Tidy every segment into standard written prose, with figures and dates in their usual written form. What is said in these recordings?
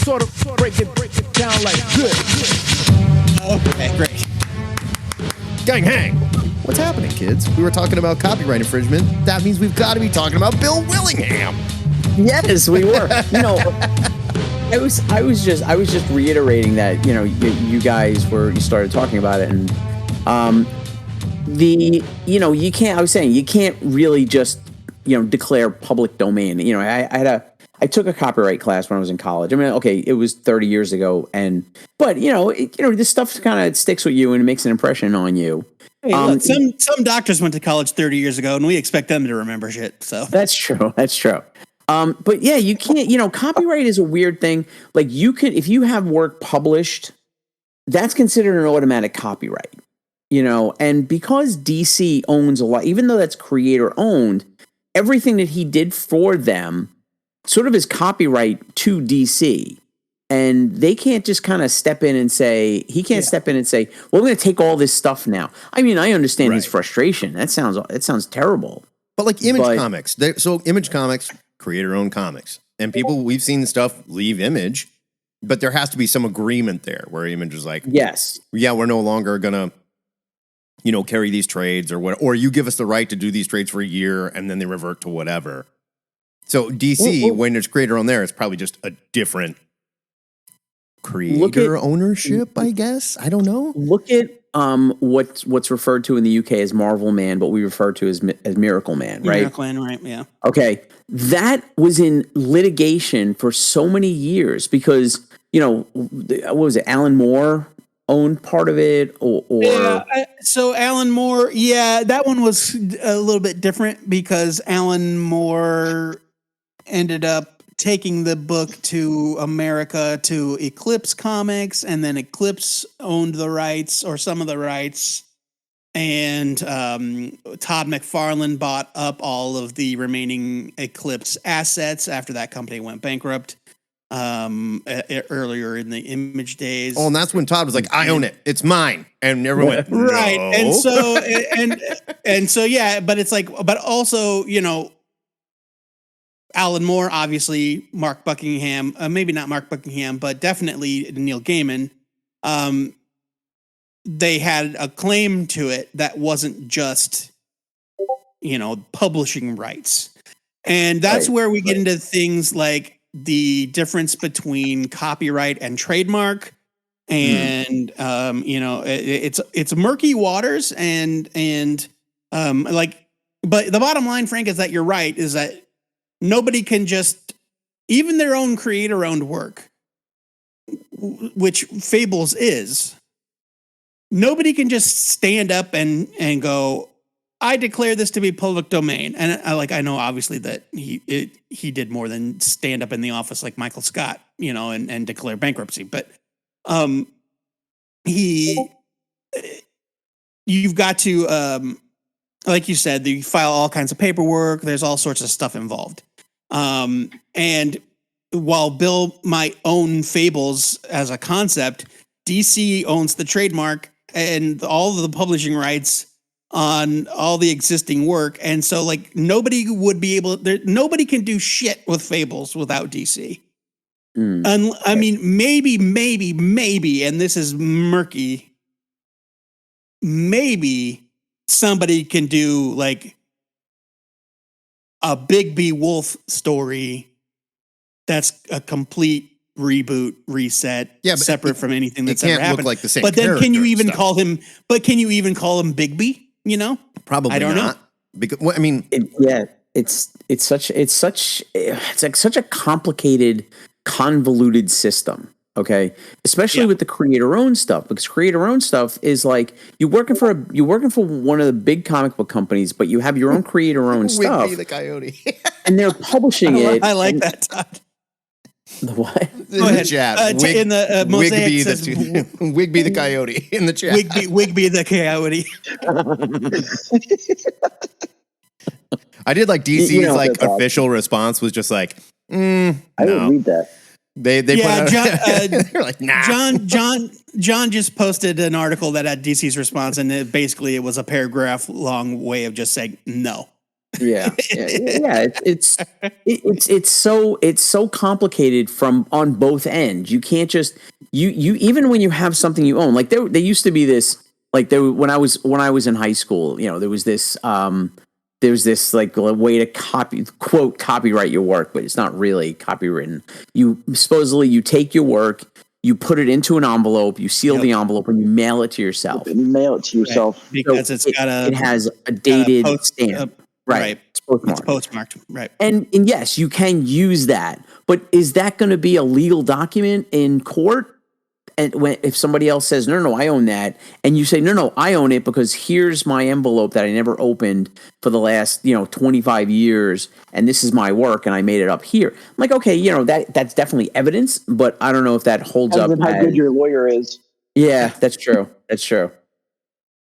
sort of break it down like this. Okay, great. Gang hang! What's happening, kids? We were talking about copyright infringement. That means we've got to be talking about Bill Willingham. Yes, we were. I was just reiterating that, you guys you started talking about it, and you can't. I was saying you can't really just declare public domain. I took a copyright class when I was in college. I mean, okay, it was 30 years ago, but this stuff kind of sticks with you and it makes an impression on you. Hey, look, some doctors went to college 30 years ago, and we expect them to remember shit. So that's true. But yeah, you can't. Copyright is a weird thing. Like you could, if you have work published, that's considered an automatic copyright. And because DC owns a lot, even though that's creator owned, everything that he did for them sort of is copyright to DC. And they can't just kind of step in and say, step in and say, well, we're going to take all this stuff now. I mean, I understand his frustration. That sounds terrible. But like Image Comics, so Image Comics, creator-owned comics. And people, we've seen stuff leave Image, but there has to be some agreement there where Image is like, yes, yeah, we're no longer going to, carry these trades or what, or you give us the right to do these trades for a year and then they revert to whatever. So DC, when there's creator on there, it's probably just a different creator ownership, I guess. I don't know. Look at what's referred to in the UK as Marvel Man, but we refer to as Miracle Man, right? Miracle Man, right? Yeah. Okay, that was in litigation for so many years because what was it? Alan Moore owned part of it, or so Alan Moore, that one was a little bit different because Alan Moore ended up taking the book to America to Eclipse Comics, and then Eclipse owned the rights or some of the rights, and Todd McFarlane bought up all of the remaining Eclipse assets after that company went bankrupt earlier in the Image days. Oh, and that's when Todd was like, I own it. It's mine. And everyone went, no. Right. And so, and so, yeah, but it's like, but also, Alan Moore, obviously, Mark Buckingham, maybe not Mark Buckingham, but definitely Neil Gaiman. They had a claim to it that wasn't just, publishing rights. And that's where we get into things like the difference between copyright and trademark. And, it's murky waters but the bottom line, Frank, is that you're right, is that nobody can just, even their own creator-owned work, which Fables is, nobody can just stand up and go, I declare this to be public domain. And I know obviously that he did more than stand up in the office like Michael Scott, and declare bankruptcy. But you've got to, like you said, you file all kinds of paperwork. There's all sorts of stuff involved. And while Bill might own Fables as a concept, DC owns the trademark and all of the publishing rights on all the existing work. And so nobody can do shit with Fables without DC. And I mean, maybe, and this is murky, maybe somebody can do a Big B Wolf story that's a complete reboot, reset, separate from anything that's ever happened. Look like the same. But then can you even call him? But can you even call him Big B? Probably I don't not. know. Because I mean, it's such a complicated, convoluted system. Okay, especially with the creator-owned stuff, because creator-owned stuff is like you're working for one of the big comic book companies, but you have your own creator-owned stuff. Wigby the Coyote, and they're publishing it. I like that, Todd. The what? In the chat, in the mosaic Wigby says Wigby the Coyote in the chat. Wigby the Coyote. I did like DC's official response was just like, I didn't read that. They put out, they're like, nah. John just posted an article that had DC's response, and it was a paragraph long way of just saying no. It's so complicated from on both ends. You can't just you even when you have something you own. Like there used to be this when I was in high school. You know, there was this like a way to copyright your work, but it's not really copywritten. You take your work, you put it into an envelope, you seal the envelope, and you mail it to yourself. Right. Because it has a dated stamp. Right. It's postmarked. It's postmarked. Right. And yes, you can use that, but is that going to be a legal document in court? And if somebody else says, no, I own that, and you say, no, I own it because here's my envelope that I never opened for the last, 25 years, and this is my work, and I made it up here. I'm like, okay, that's definitely evidence, but I don't know if that holds up. How good your lawyer is. Yeah, that's true. That's true.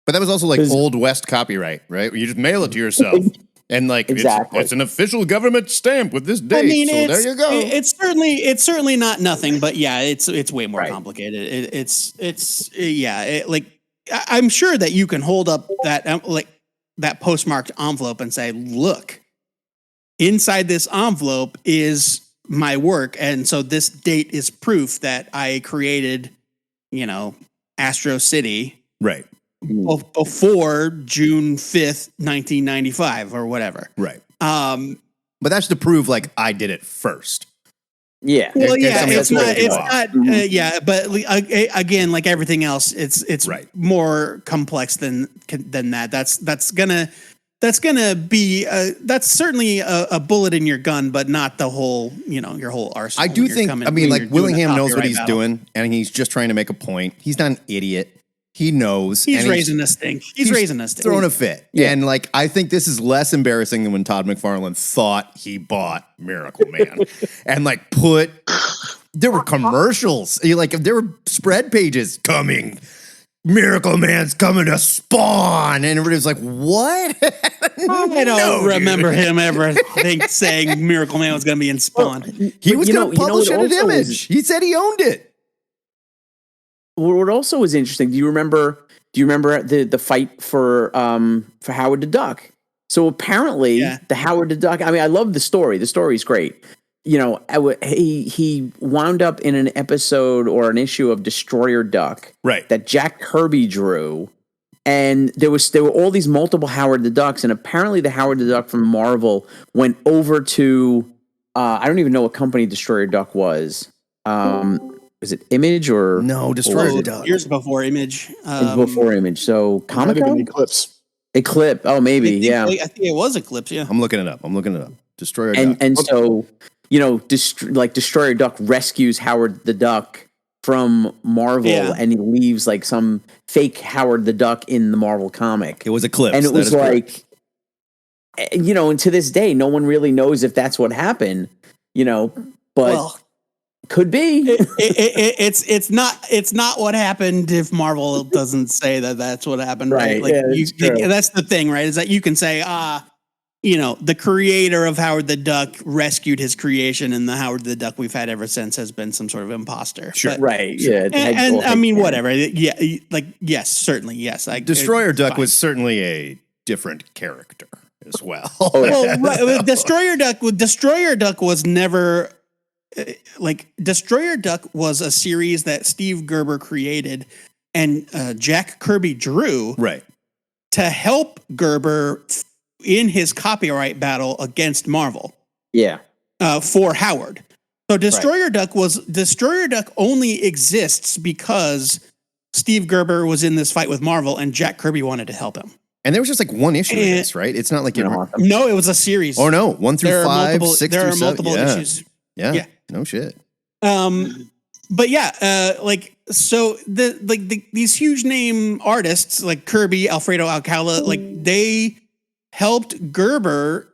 But that was also like Old West copyright, right? Where you just mail it to yourself. And like it's an official government stamp with this date. I mean, so there you go. It's certainly not nothing, but yeah, it's way more complicated. I'm sure that you can hold up that postmarked envelope and say, look, inside this envelope is my work, and so this date is proof that I created, Astro City, right, before June 5th, 1995 or whatever. Right. But that's to prove like I did it first. Yeah. Well, it's not, but again, like everything else, it's more complex than that. That's gonna be, that's certainly a bullet in your gun, but not the whole, your whole arsenal. I do think, Willingham knows what he's doing, and he's just trying to make a point. He's not an idiot. He knows. He's raising this thing. He's raising this thing. Throwing a fit. Yeah. And I think this is less embarrassing than when Todd McFarlane thought he bought Miracle Man. And there were commercials. There were spread pages coming. Miracle Man's coming to Spawn. And everybody was like, what? I don't remember him ever saying Miracle Man was going to be in Spawn. He was going to publish it at Image. He said he owned it. What also was interesting, do you remember the fight for Howard the Duck? So apparently the Howard the Duck, I love the story. The story's great. He wound up in an episode or an issue of Destroyer Duck that Jack Kirby drew. And there were all these multiple Howard the Ducks, and apparently the Howard the Duck from Marvel went over to I don't even know what company Destroyer Duck was. Was it Image or no? Destroyer Duck. Years before Image. Before Image. So Comic-Con? Eclipse. Oh, maybe. I think it was Eclipse. Yeah. I'm looking it up. Destroyer Duck. And so Destroyer Duck rescues Howard the Duck from Marvel, and he leaves some fake Howard the Duck in the Marvel comic. It was Eclipse, and it was and to this day, no one really knows if that's what happened. But. Could be. It's not what happened if Marvel doesn't say that that's what happened, right? That's the thing, right? Is that you can say, the creator of Howard the Duck rescued his creation, and the Howard the Duck we've had ever since has been some sort of imposter. Sure, right? Yeah, and whatever. Yeah, yes, certainly, yes. Destroyer Duck was certainly a different character as well. Destroyer Duck was never. Destroyer Duck was a series that Steve Gerber created and Jack Kirby drew to help Gerber in his copyright battle against Marvel. Yeah. For Howard. So Destroyer Duck only exists because Steve Gerber was in this fight with Marvel and Jack Kirby wanted to help him. And there was just one issue of this, right? It's not like no, it was a series. Oh no, 1 through 5, 6 through 7. There are multiple issues. Yeah. No shit. But so these huge name artists like Kirby, Alfredo Alcala, they helped Gerber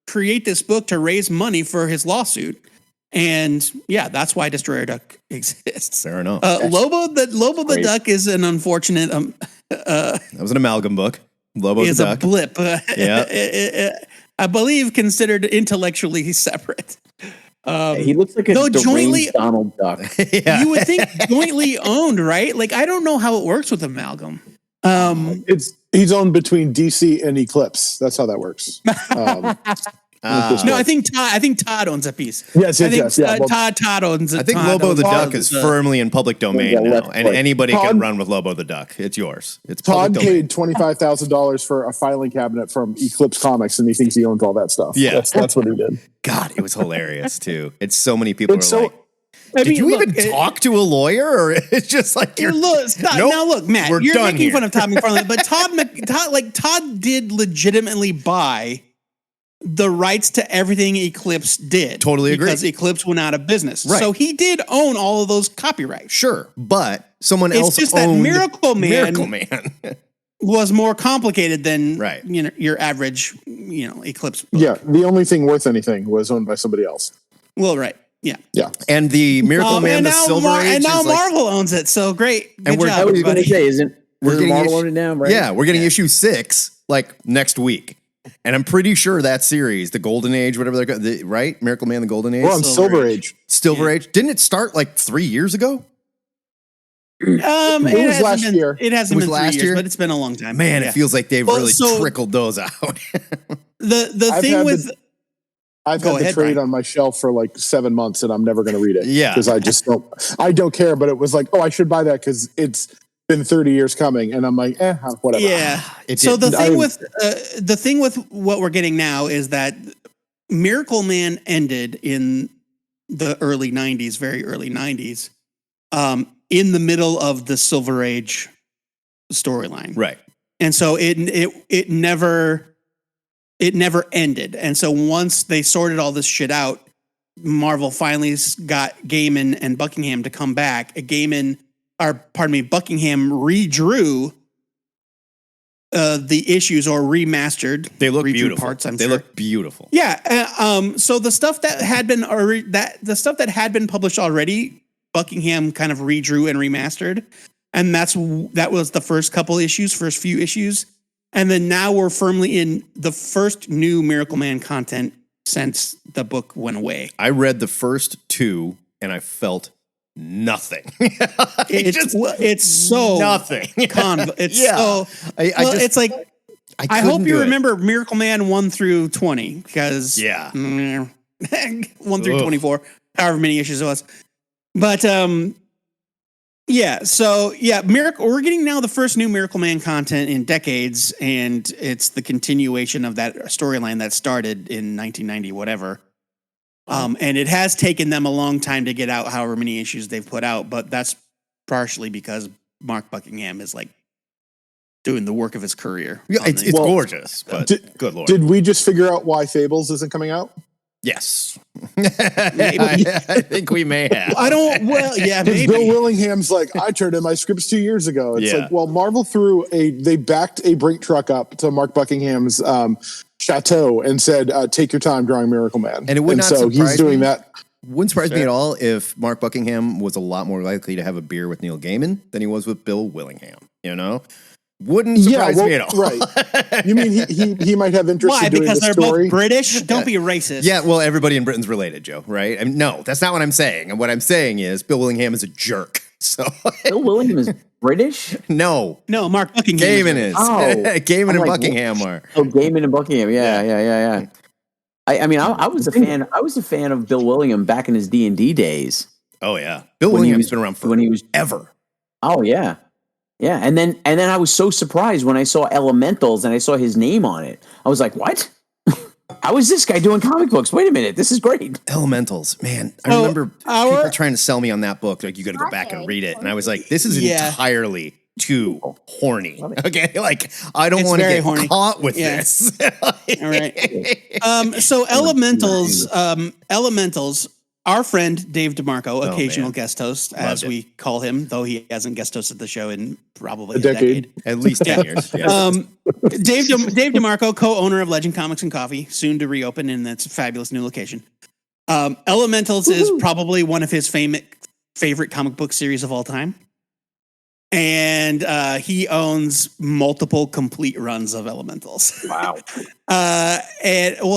create this book to raise money for his lawsuit. And that's why Destroyer Duck exists. Fair enough. Lobo the Duck is an unfortunate. That was an amalgam book. Lobo the Duck is a blip. I believe considered intellectually separate. He looks like a jointly Donald Duck. You would think jointly owned, right? I don't know how it works with amalgam. It's He's owned between DC and Eclipse. That's how that works. No, I think Todd owns a piece. Yes, I think yes. Yeah, well, Todd owns it. I think Lobo the Duck is firmly in public domain Yeah, now, left and foot. anybody Todd- can run with Lobo the Duck. It's yours. It's public Todd domain. paid $25,000 for a filing cabinet from Eclipse Comics, and he thinks he owns all that stuff. Yeah. That's what he did. God, it was hilarious too. It's so many people It's are so- like, did you even talk to a lawyer, or it's just like you're Look, stop. Nope, Now look, Matt, we're you're done making here. fun of Todd McFarlane, but Todd did legitimately buy the rights to everything Eclipse did. Totally agree. Because Eclipse went out of business. Right. So he did own all of those copyrights. Sure, but someone It's else just that owned Miracle Man- Miracle Man. Was more complicated than Right. Your average Eclipse book. Yeah, the only thing worth anything was owned by somebody else. Well, right. Yeah. Yeah. And the Miracle Man, and the now, Silver Age, and now is like, Marvel owns it. So great. Good we're- job, I was going to everybody. say, isn't getting Marvel issue- on it now? Right? yeah, we're getting issue 6 like next week, and I'm pretty sure that series, the Golden Age, whatever they're right, Miracle Man, the Golden Age, We're on Silver Silver Age. Age. Silver Age. Didn't it start like 3 years ago? It was hasn't last been- year. It hasn't It was been 3 last years, year? but it's been a long time. Man, Yeah. it feels like they've Well, really so- trickled those out. the I've thing had with the- I've Go had the ahead, trade Brian. on my shelf for like 7 months, and I'm never going to read it. Yeah. because I don't care. But it was like, oh, I should buy that because it's been 30 years coming, and I'm like, whatever. yeah. It So did. the thing with what we're getting now is that Miracle Man ended in the early 90s, very early 90s, in the middle of the Silver Age storyline. Right. And so it never ended. And so once they sorted all this shit out, Marvel finally got Gaiman and Buckingham to come back. Buckingham redrew the issues or remastered. They look redrew beautiful. Parts, I'm they sure. look beautiful. Yeah. So the stuff that had been the stuff that had been published already, Buckingham kind of redrew and remastered, and that was the first few issues, and then now we're firmly in the first new Miracle Man content since the book went away. I read the first 2 and I felt nothing. It's so nothing. It's Yeah. so. It's like I hope couldn't you do it. remember Miracle Man 1 through 20 because Yeah. 1 through Ugh. 24, however many issues it was. But yeah, so yeah, we're getting now the first new Miracle Man content in decades, and it's the continuation of that storyline that started in 1990, whatever. And it has taken them a long time to get out however many issues they've put out, but that's partially because Mark Buckingham is like doing the work of his career. Yeah, on it's the- gorgeous, but good lord. Did we just figure out why Fables isn't coming out? Yes. I think we may have. I don't. Well, yeah, Because maybe. Bill Willingham's like, I turned in my scripts 2 years ago. It's Yeah. like, well, Marvel they backed a brink truck up to Mark Buckingham's chateau and said, take your time drawing Miracle Man. And it would not so surprise he's doing me. that. Wouldn't surprise me Fair. at all if Mark Buckingham was a lot more likely to have a beer with Neil Gaiman than he was with Bill Willingham. You know, wouldn't surprise me at all. Right. You mean he might have interest Why? in doing Because the they're story? both British. Don't be racist. Yeah, well, everybody in Britain's related, Joe. Right? I mean, no, that's not what I'm saying. And what I'm saying is Bill Willingham is a jerk. So Bill Willingham is British. no, No, Mark Buckingham. Gaiman is. Oh. Gaiman I'm and like, Buckingham are. Oh, Gaiman and Buckingham. Yeah. I mean, I was a fan. I was a fan of Bill Willingham back in his D&D days. Oh yeah, Bill When he Willingham's was- been around for when he was- ever. Oh yeah. Yeah, and then I was so surprised when I saw Elementals and I saw his name on it. I was like, "What? How is this guy doing comic books? Wait a minute, this is great." Elementals, man. I Oh, remember our- people trying to sell me on that book. Like, you got to go back and read it. And I was like, this is Yeah. entirely too horny. Okay. Like, I don't It's want to very get horny. caught with Yeah. this. All right. So Elementals, our friend Dave DeMarco, occasional man. guest host, Loved as it. we call him, though he hasn't guest hosted the show in probably A a decade. decade. At least 10 years. Yeah. Dave DeMarco, co-owner of Legend Comics and Coffee, soon to reopen in its fabulous new location. Elementals is probably one of his favorite comic book series of all time. And he owns multiple complete runs of Elementals. Wow.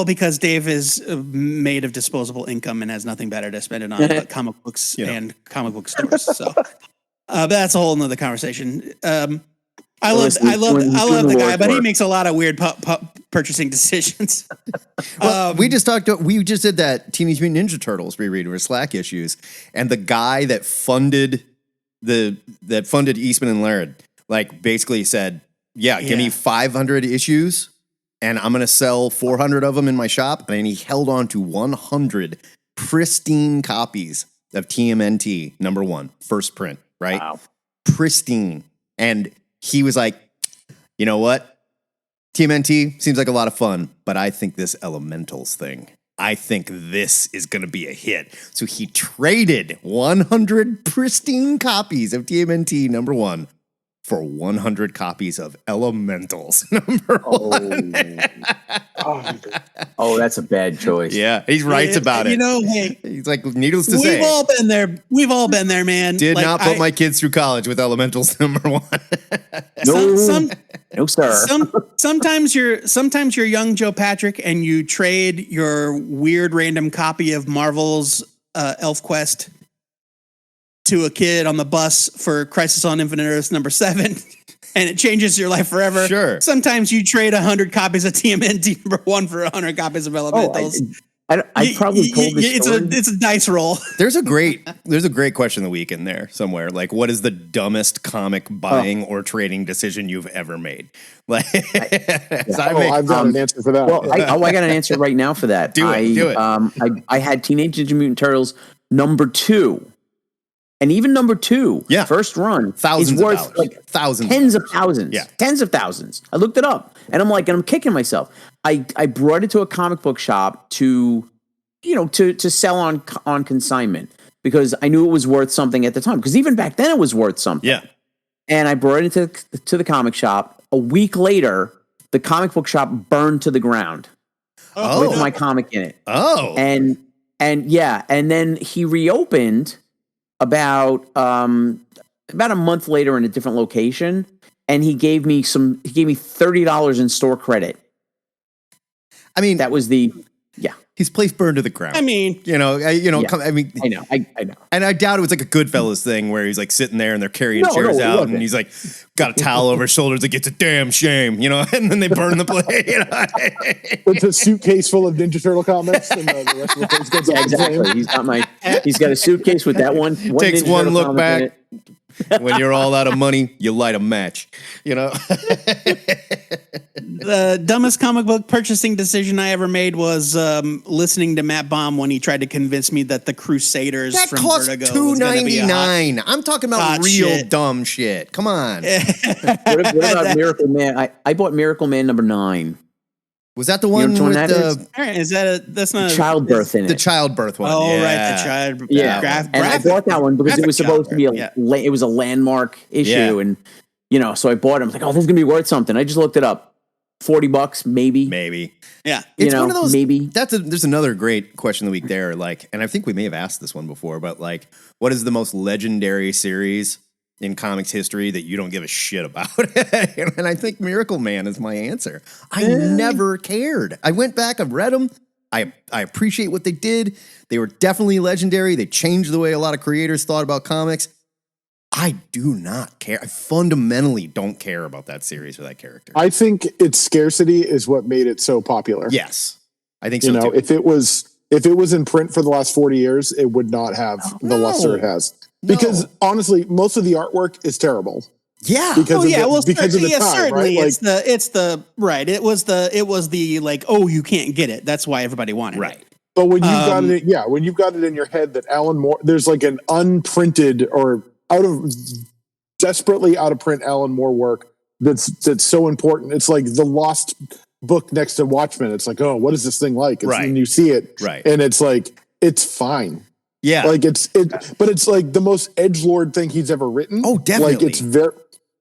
Because Dave is made of disposable income and has nothing better to spend it on but comic books You know. and comic book stores. So but that's a whole nother conversation. I love Listen, he's I doing love the guy, Lord's but he work. makes a lot of weird purchasing decisions. we just did that Teenage Mutant Ninja Turtles reread with Slack issues, and the guy that funded Eastman and Laird, like, basically said, give me 500 issues and I'm going to sell 400 of them in my shop. And he held on to 100 pristine copies of TMNT #1, first print, right? Wow. Pristine. And he was like, you know what? TMNT seems like a lot of fun, but I think this Elementals thing, I think this is going to be a hit. So he traded 100 pristine copies of TMNT #1 for 100 copies of Elementals #1. Oh, that's a bad choice. Yeah, he writes about it. You know, hey, He's like, needless to we've say, all been there. We've all been there, man. did Like, not put my kids through college with Elementals #1. No, no, sir. Sometimes you're young Joe Patrick and you trade your weird random copy of Marvel's ElfQuest to a kid on the bus for Crisis on Infinite Earths #7, and it changes your life forever. Sure. Sometimes you trade 100 copies of TMNT #1 for 100 copies of Elementals. I probably told this story. It's a dice roll. There's a great question of the week in there somewhere. Like, what is the dumbest comic buying or trading decision you've ever made? Like, I've got an answer for that. Well, I got an answer right now for that. Do it. I had Teenage Ninja Mutant Turtles #2. And even #2, Yeah. first run, Thousands is of worth dollars. like Thousands. tens of thousands. Yeah. Tens of thousands. I looked it up, and I'm kicking myself. I brought it to a comic book shop to sell on consignment because I knew it was worth something at the time. Because even back then, it was worth something. Yeah. And I brought it to the comic shop. A week later, the comic book shop burned to the ground with my comic in it. Oh. And then he reopened about a month later in a different location, and he gave me $30 in store credit. I mean, That was his place burned to the ground. I mean, Yeah. I know. And I doubt it was like a Goodfellas thing where he's like sitting there and they're carrying No, chairs it out wasn't. and he's like got a towel over his shoulders. Like, it's a damn shame, and then they burn the place. It's a suitcase full of Ninja Turtle comics, and the rest of the place goes on Exactly. He's got a suitcase with that one. Takes Ninja one Turtle look comic back. in it. When you're all out of money, you light a match. the dumbest comic book purchasing decision I ever made was listening to Matt Baum when he tried to convince me that the Crusaders That from costs Vertigo was gonna be a hot- $2.99. I'm talking about hot real shit. dumb shit. Come on. What about Miracle Man? I bought Miracle Man #9. Was that the You one know which with one that is? All right, is that that's not Childbirth in the it. childbirth one? Oh, yeah. right, the child. Yeah, and I bought that one because it was supposed to be it was a landmark issue, Yeah. and so I bought it. I was like, oh, this is gonna be worth something. I just looked it up, $40 maybe. Maybe. Yeah. It's one of those. maybe. There's another great question of the week there. Like, and I think we may have asked this one before, but like, what is the most legendary series in comics history that you don't give a shit about? And I think Miracle Man is my answer. I never cared. I went back, I've read them. I appreciate what they did. They were definitely legendary. They changed the way a lot of creators thought about comics. I do not care. I fundamentally don't care about that series or that character. I think its scarcity is what made it so popular. Yes. I think so too. If it was in print for the last 40 years, it would not have the luster it has. Because honestly, most of the artwork is terrible. Yeah. Because of the certainly, time, certainly right? it's the right. It was the like, oh, you can't get it. That's why everybody wanted Right. it. But when you've got it in your head that Alan Moore, there's like an unprinted or desperately out of print Alan Moore work that's so important. It's like the lost book next to Watchmen. It's like, oh, what is this thing like? Right. And you see it, Right. and it's like, it's fine. Yeah. Like but it's like the most edgelord thing he's ever written. Oh, definitely. Like it's very,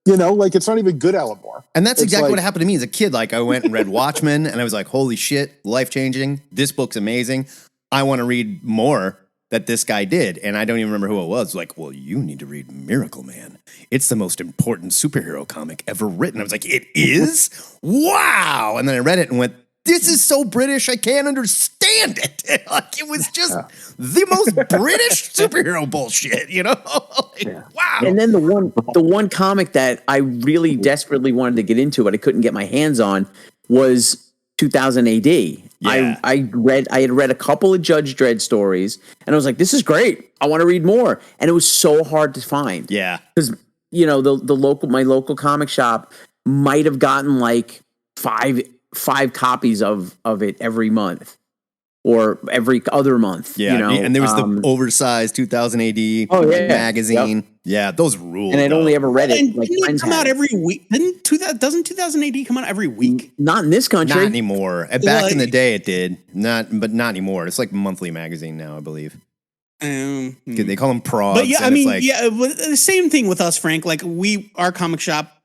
like it's not even good Alan Moore. And that's It's exactly like- what happened to me as a kid. Like, I went and read Watchmen, and I was like, holy shit, life-changing. This book's amazing. I want to read more that this guy did. And I don't even remember who it was. Like, well, you need to read Miracle Man. It's the most important superhero comic ever written. I was like, it is? Wow. And then I read it and went, this is so British, I can't understand it. Like, it was just the most British superhero bullshit, you know? Like, wow. And then the one comic that I really desperately wanted to get into, but I couldn't get my hands on, was 2000 AD. Yeah. I had read a couple of Judge Dredd stories, and I was like, this is great. I want to read more. And it was so hard to find. Yeah. Because, you know, my local comic shop might have gotten like five copies of it every month or every other month. Yeah. You know? And there was the oversized 2000 AD magazine. Yep. Yeah. Those ruled. And I'd only ever read it. And Like, didn't it friends come had out it. every week? Doesn't 2000 AD come out every week? Not in this country. Not anymore. Back in the Like- day, it did. But not anymore. It's like a monthly magazine now, I believe. They call them prods. But yeah, I and it's mean, like, yeah, but the same thing with us, Frank. Like our comic shop,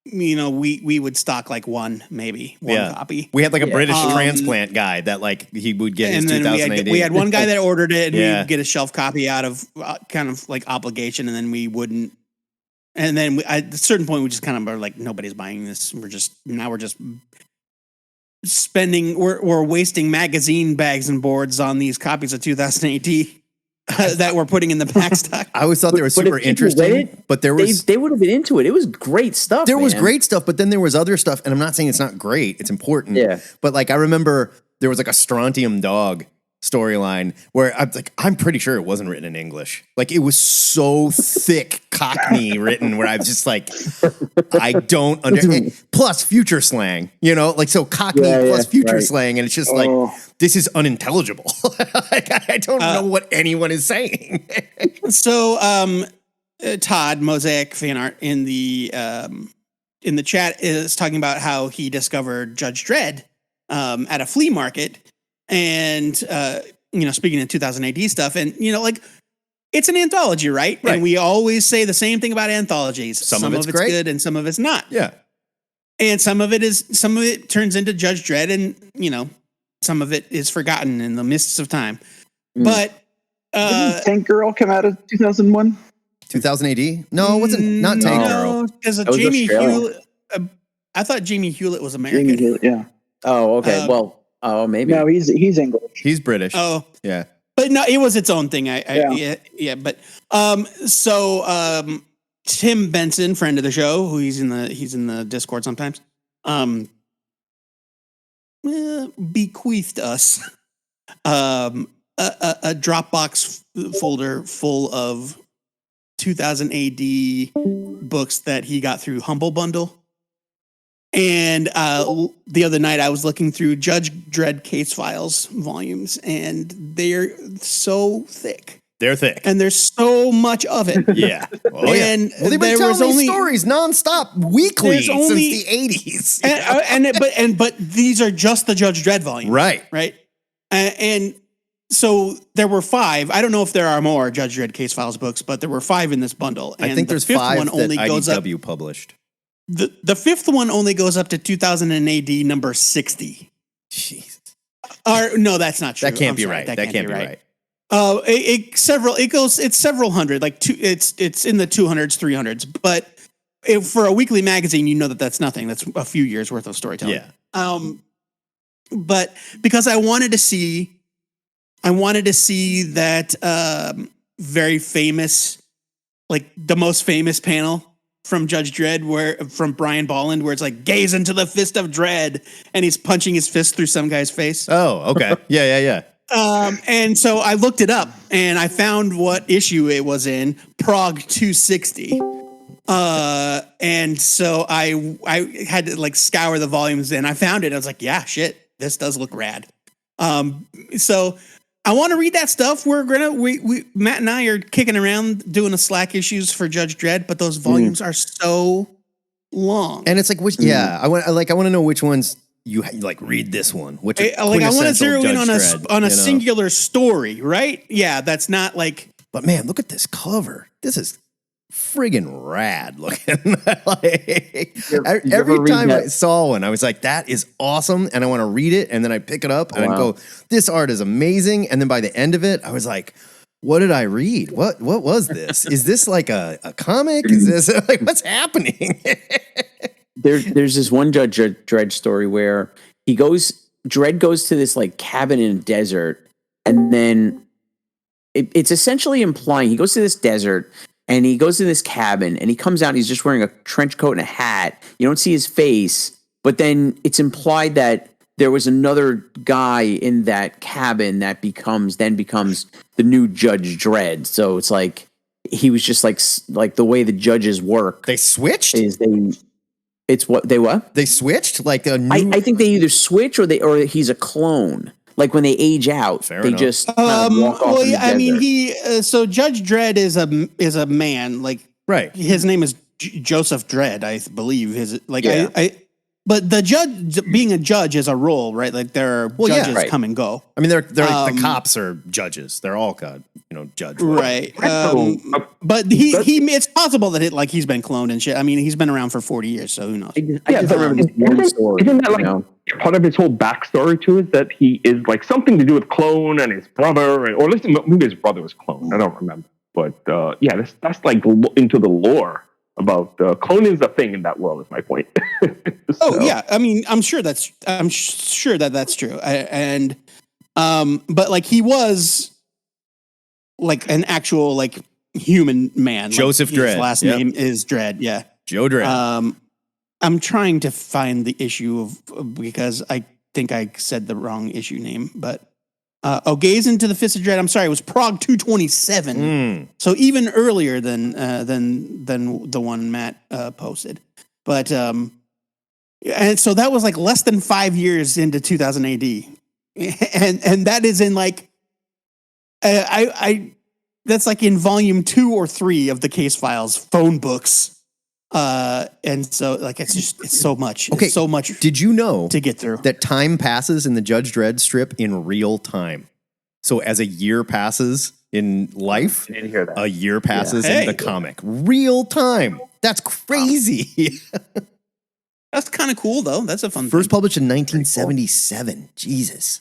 you know, we would stock like one copy. We had like a British Um, transplant guy that like he would get his And then 2000 AD. we had one guy that ordered it, and we Yeah. would get a shelf copy out of kind of like obligation, and then we wouldn't. And then at a certain point, we just kind of are like, nobody's buying this. We're just spending. We're wasting magazine bags and boards on these copies of 2000 AD that we're putting in the back stock. I always thought they were But if super people read interesting, it, but there was they would have been into it. It was great stuff. there was man. great stuff, but then there was other stuff, and I'm not saying it's not great. It's important. Yeah. But like I remember there was like a Strontium Dog storyline where I'm pretty sure it wasn't written in English. Like it was so thick Cockney written where I was just like, I don't understand. Plus future slang, you know, like so Cockney plus future slang, and it's just like this is unintelligible. Like, I don't know what anyone is saying. So, Todd Mosaic fan art in the chat is talking about how he discovered Judge Dredd at a flea market, and you know, speaking of 2000 AD stuff, and you know, like it's an anthology, right? Right. And we always say the same thing about anthologies. Some of it's great. good, and some of it's not. Yeah. And some of it turns into Judge Dredd, and you know, some of it is forgotten in the mists of time. But Didn't Tank Girl come out of 2001? 2000 AD? No, it wasn't. Not Tank Girl. because That was Jamie Australian. Hewlett. I thought Jamie Hewlett was American. Jamie Hewitt, yeah. Oh, okay. Maybe. No, he's English. He's British. Oh, Yeah. but no, it was its own thing. Yeah. Yeah. But Tim Benson, friend of the show, who he's in the Discord sometimes, bequeathed us a Dropbox folder full of 2000 AD books that he got through Humble Bundle. And the other night I was looking through Judge Dredd case files volumes, and they're so thick. They're thick. And there's so much of it. Yeah. Oh, yeah. And Well, they've there been telling was these only- stories nonstop, weekly, There's only- since the 80s. But these are just the Judge Dredd volumes. Right. Right. And so there were 5. I don't know if there are more Judge Dredd case files books, but there were 5 in this bundle. I And think the there's 5th 5 one that only goes up. IDW published. The 5th one only goes up to 2000 AD number 60. Jeez. Or no, that's not true. That can't I'm be sorry, right. That can't be right. It's several hundred, like it's in the 200s, 300s, but for a weekly magazine, you know that's nothing. That's a few years worth of storytelling. Yeah. But because I wanted to see that very famous, like the most famous panel from Judge Dredd, from Brian Bolland, where it's like gaze into the fist of Dredd, and he's punching his fist through some guy's face. Oh, okay. Yeah. And so I looked it up, and I found what issue it was in, Prague 260. And so I had to like scour the volumes, and I found it. I was like, yeah, shit, this does look rad. So I want to read that stuff. We Matt and I are kicking around doing a Slack issues for Judge Dredd, but those volumes are so long. And it's like, I want to know which ones you like. Read this one. Which I want to zero in on a you know? singular story, right? Yeah, that's not like. But man, look at this cover. This is friggin' rad looking. Like, every time I saw one, I was like, that is awesome. And I want to read it. And then I pick it up and I go, this art is amazing. And then by the end of it, I was like, what did I read? What was this? Is this like a comic? Is this like, what's happening? There's this one Judge Dredd story where he goes Dredd goes to this like cabin in a desert, and then it's essentially implying he goes to this desert and he goes to this cabin and he comes out and he's just wearing a trench coat and a hat. You don't see his face, but then it's implied that there was another guy in that cabin that becomes the new Judge Dredd. So it's like he was just like the way the judges work They switched? is it's what they what? They switched? Like a new. I think they either switch or he's a clone. Like when they age out, Fair they enough. just kind of walk off. Well, in the yeah, I mean, desert. so Judge Dredd is a man. Like, Right. his name is Joseph Dredd, I believe. Yeah. But the judge, being a judge, is a role, right? Like there are yeah. judges Right. come and go, I mean, they're like the cops are judges. They're all judge. right? But it's possible that he's been cloned and shit. I mean, he's been around for 40 years, so who knows? I just remember this one story. Isn't that you like know? part of his whole backstory too? Is that he is like something to do with Clone and his brother, or at least maybe his brother was Clone. I don't remember, but yeah, that's like into the lore about Clone is a thing in that world. Is my point. Oh yeah, I mean, I'm sure that's true. But like he was like an actual like human man. Joseph His Dredd, last yep. name is Dredd. Yeah. Joe Dredd. I'm trying to find the issue because I think I said the wrong issue name, but Gaze into the Fist of Dread. I'm sorry, it was Prague 227. So even earlier than the one Matt posted. But and so that was like less than 5 years into 2000 AD, and that is in like I that's like in volume 2 or 3 of the case files phone books. And so like it's so much. Okay, It's so much Did you know to get through. that time passes in the Judge Dredd strip in real time? So as a year passes in life, I didn't hear that. a year passes Yeah. in the comic. Real time. That's crazy. That's kind of cool though. That's a fun First thing. published in 1977. Jesus.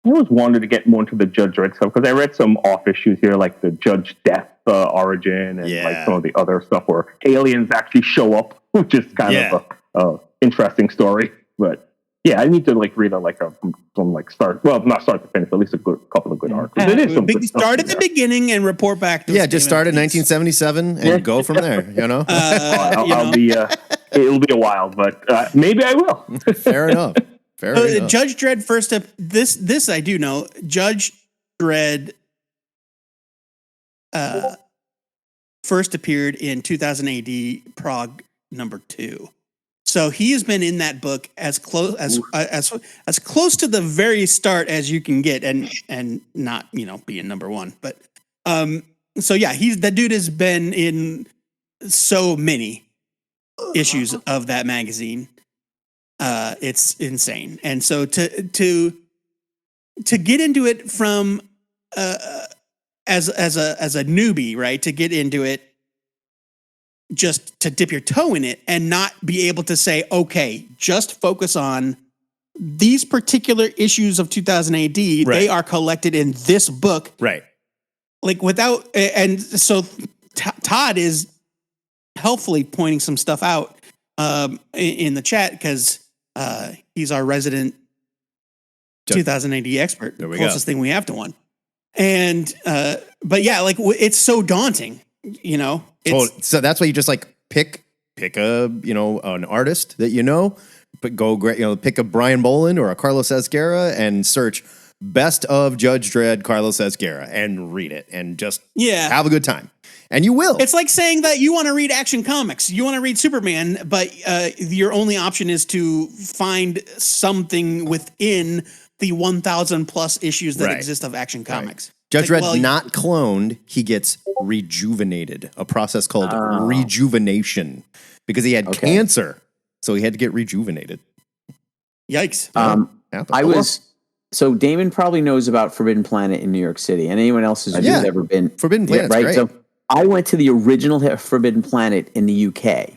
I always wanted to get more into the Judge Dredd stuff because I read some off issues here, like the Judge Death origin and Yeah. like some of the other stuff where aliens actually show up, which is kind of a interesting story. But yeah, I need to like read from like start. Well, not start to finish, but at least a couple of good arcs. There is some good stuff Start in at the there. beginning and report back to us, Yeah, just David, start in please. 1977 and go from there, you know? I'll be. It'll be a while, but maybe I will. Fair enough. Fair enough. Judge Dredd first up. This I do know. Judge Dredd first appeared in 2000 AD Prague #2. So he has been in that book as close as close to the very start as you can get, and not being #1. But so yeah, that dude has been in so many issues of that magazine. It's insane. And so to get into it from as a newbie, right? To get into it, just to dip your toe in it and not be able to say, okay, just focus on these particular issues of 2000 AD. Right. They are collected in this book. Right. Like without, and so Todd is helpfully pointing some stuff out in the chat because he's our resident 2000 AD expert, There we closest go. thing we have to one. And but yeah, like it's so daunting, So that's why you just like pick a an artist that but pick a Brian Boland or a Carlos Ezquerra and search best of Judge Dredd Carlos Ezquerra and read it and just have a good time. And you will. It's like saying that you want to read Action Comics, you want to read Superman, but your only option is to find something within the 1,000 plus issues that Right. exist of Action Comics. Judge It's like, Dredd well, not cloned, he gets rejuvenated, a process called rejuvenation because he had cancer. So he had to get rejuvenated. Yikes. So Damon probably knows about Forbidden Planet in New York City, and anyone else who's Yeah. ever been Forbidden Planet's right? great. So I went to the original Forbidden Planet in the UK.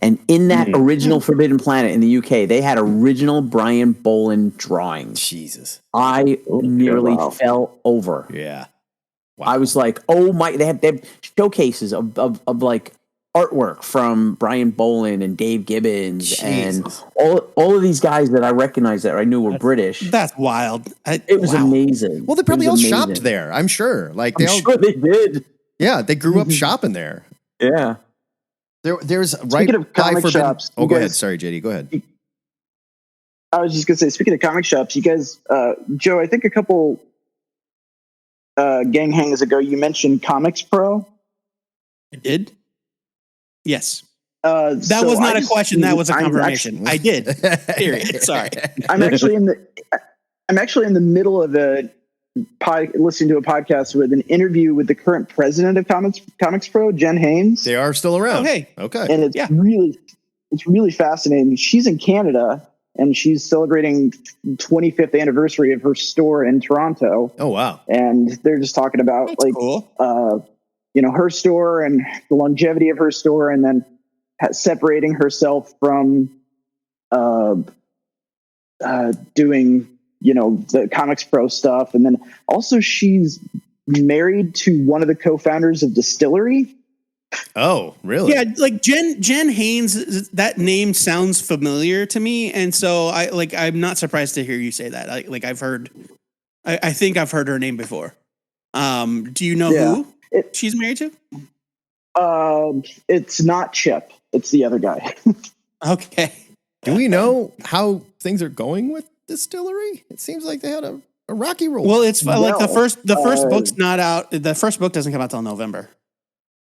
And in that original Forbidden Planet in the UK, they had original Brian Boland drawings. Jesus. I nearly fell over. Yeah. I was like, oh my, they have showcases of like artwork from Brian Boland and Dave Gibbons Jesus. and all of these guys that I recognized that I knew were British. That's wild. It was amazing. Well, they probably It all was shopped amazing. there. I'm sure. Like they I'm all, sure they did. yeah, they grew up shopping there. Yeah. There's right of by comic Forbidden. shops, Oh, you go ahead. guys- Sorry, JD. Go ahead. I was just gonna say, speaking of comic shops, you guys, Joe, I think a couple gang hangs ago, you mentioned Comics Pro. I did. Yes. That That was not a question. That was a confirmation. I did. Period. Sorry. I'm actually in the middle of listening to a podcast with an interview with the current president of Comics Pro, Jen Haynes, They are still around. Oh, hey. Okay. and it's Yeah. really fascinating. She's in Canada and she's celebrating 25th anniversary of her store in Toronto, Oh wow. and they're just talking about That's cool. her store and the longevity of her store, and then separating herself from doing the Comics Pro stuff. And then also she's married to one of the co-founders of Distillery. Oh, really? Yeah, like Jen Haynes, that name sounds familiar to me, and so I'm not surprised to hear you say that. I think I've heard her name before. Do you know who she's married to? It's not Chip, it's the other guy. Okay. Do we know how things are going with Distillery? It seems like they had a rocky roll. Well, it's like the No, first book's not out. The first book doesn't come out till November.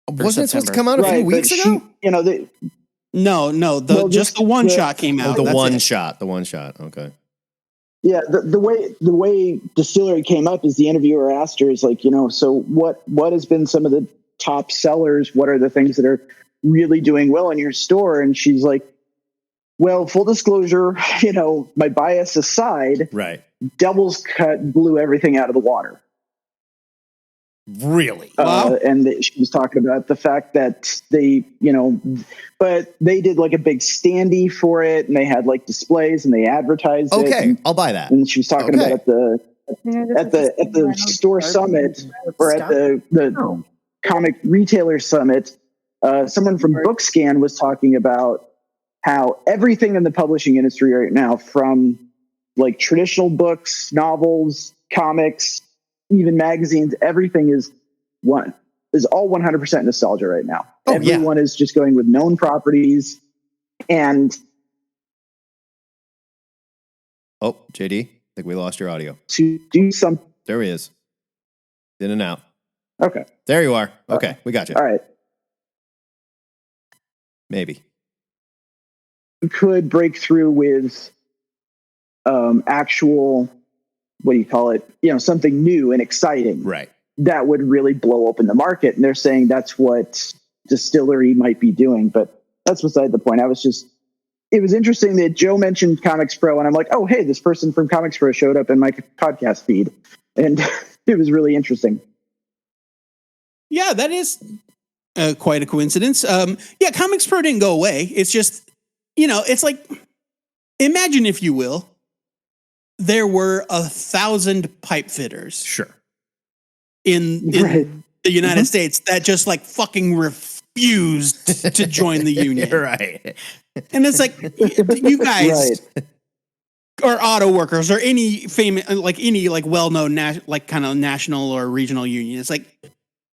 wasn't it supposed to September. come out a few Right, weeks but ago? No. Well, Just the one shot came Oh, out. the That's one it. shot. The one shot. Okay. Yeah, the way Distillery came up is the interviewer asked her, is like, so what has been some of the top sellers? What are the things that are really doing well in your store? And she's like, well, full disclosure, my bias aside, Right. Devil's Cut blew everything out of the water. Really? Wow. And she was talking about the fact that they, but they did like a big standee for it, and they had like displays and they advertised it. Okay, I'll buy that. And she was talking Okay. about at the store summit, or at the comic retailer summit, someone from Bookscan was talking about how everything in the publishing industry right now, from like traditional books, novels, comics, even magazines, everything is all 100% nostalgia right now. Oh, yeah. Everyone is just going with known properties, and Oh, JD, I think we lost your audio. to do some. There he is. In and out. Okay. There you are. Okay, we got you. All right. Maybe. Could break through with actual, what do you call it? Something new and exciting Right. that would really blow open the market. And they're saying that's what Distillery might be doing, but that's beside the point. It was interesting that Joe mentioned Comics Pro, and I'm like, oh, hey, this person from Comics Pro showed up in my podcast feed, and it was really interesting. Yeah, that is quite a coincidence. Comics Pro didn't go away. It's just, it's like, imagine, if you will, there were 1,000 pipe fitters Sure. in Right. the United States that just like fucking refused to join the union. You're right. And it's like, you guys are auto workers or any famous, like any like well-known, kind of national or regional union. It's like,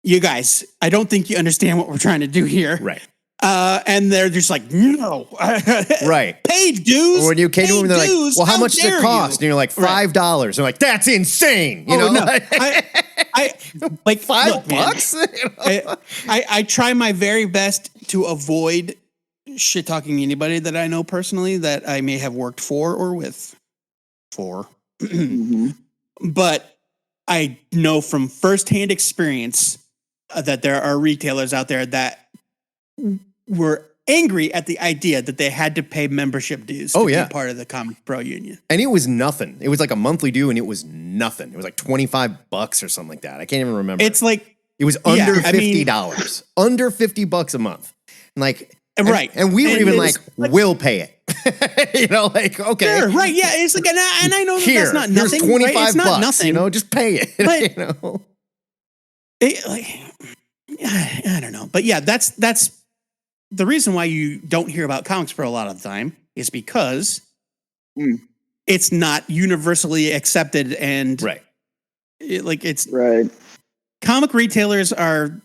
you guys, I don't think you understand what we're trying to do here. Right. And they're just like, no. Right. Pay dues. Or when you came to them, they're like, dues, well, how much does dare it cost? you? And you're like, $5. They're like, that's insane. You Oh, know? no. Like, I like $5? man, I try my very best to avoid shit talking anybody that I know personally that I may have worked for or with. But I know from firsthand experience that there are retailers out there that were angry at the idea that they had to pay membership dues to be part of the Comic Pro Union. And it was nothing. It was like a monthly due, and it was nothing. It was like $25 or something like that. I can't even remember. It's like, it was under I mean- $50, under $50 a month. And like, right. And we were And even it's like, we'll pay it. Like, okay. sure, right. Yeah. It's like, and I know that Here, that's not here's nothing. $25, right? It's not nothing. just pay it. But- I don't know. But yeah, that's the reason why you don't hear about Comics Pro a lot of the time is because it's not universally accepted and Right. it's Right. comic retailers are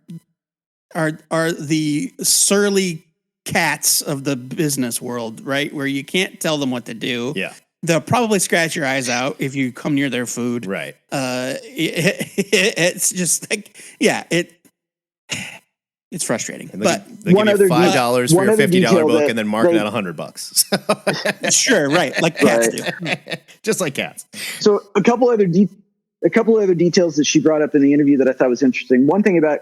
the surly cats of the business world, right? Where you can't tell them what to do. Yeah. They'll probably scratch your eyes out if you come near their food. Right. It's just like, it's frustrating. And but they one give you other $5 for one your other $50 detail book that and then mark it they- at $100. sure, right, like cats do. Just like cats. So a couple other details that she brought up in the interview that I thought was interesting. One thing about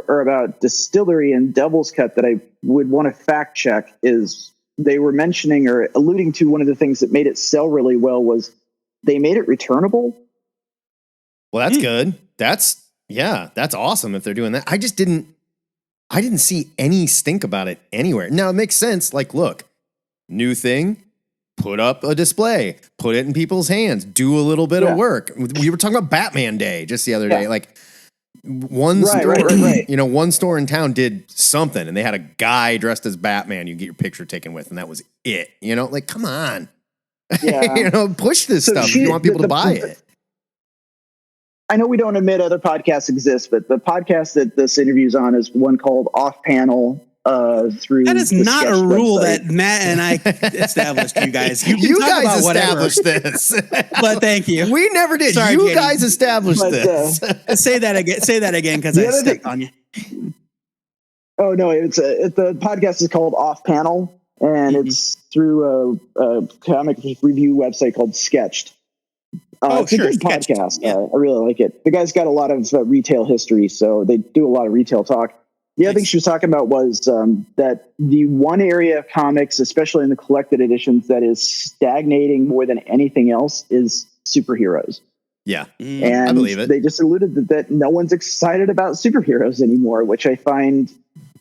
about Distillery and Devil's Cut that I would want to fact check is they were mentioning or alluding to one of the things that made it sell really well was they made it returnable. Well, that's good. That's awesome if they're doing that. I didn't see any stink about it anywhere. Now it makes sense. Like, look, new thing, put up a display, put it in people's hands, do a little bit of work. We were talking about Batman Day just the other day. Like one store in town did something and they had a guy dressed as Batman you get your picture taken with, and that was it. Like, come on. Yeah. Push this stuff if you want people to buy it. I know we don't admit other podcasts exist, but the podcast that this interview's on is one called Off Panel. Through that is the not Sketch a rule website. that Matt and I established. You guys, You talk guys about whatever, established this, but thank you. We never did. Sorry, you Jenny. guys established But, this. Say that again, because The I other stepped thing- on you. Oh no, the podcast is called Off Panel, and it's through a comic review website called Sketched. It's a good Sketched. podcast. Yeah. I really like it. The guy's got a lot of retail history, so they do a lot of retail talk. The other thing she was talking about was that the one area of comics, especially in the collected editions, that is stagnating more than anything else is superheroes. Yeah, And I believe it. they just alluded that no one's excited about superheroes anymore, which I find